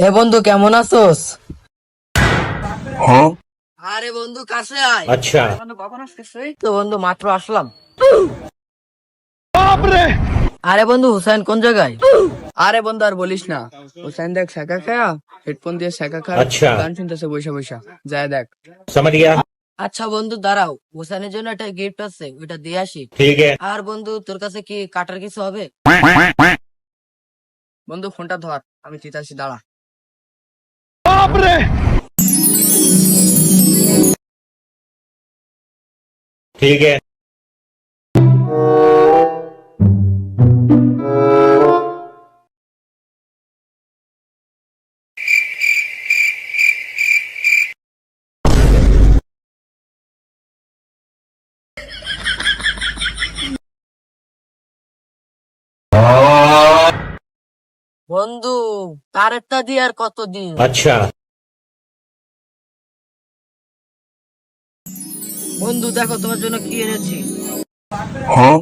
এ বন্ধু কেমন আছোস? हाँ। আরে বন্ধু কাছে আয়। अच्छा। বন্ধু কখন আসছিস? এই তো বন্ধু মাত্র আসলাম। আরে বন্ধু হুসাইন কোন জায়গায়? আরে বন্ধু আর বলিস না, হুসাইন দেখ শেখা খায়া হেডফোন দিয়ে শেখা খা আচ্ছা। গান শুনতেছে বৈশা বৈশা, যায় দেখ। समझ गया। আচ্ছা বন্ধু দাঁড়াও, হুসাইনের জন্য একটা গিফট আছে, ওটা দিয়ে আসি। ठीक है। আর বন্ধু তোর কাছে কি কাটার কিছু হবে? বন্ধু ফোনটা ধর, আমি চিতাছি, দাঁড়া। ठीक है। বন্ধু কারেরটা দিয়ে আর কতদিন? अच्छा। বন্ধু দেখো তোমার জন্য কি এনেছি। हाँ।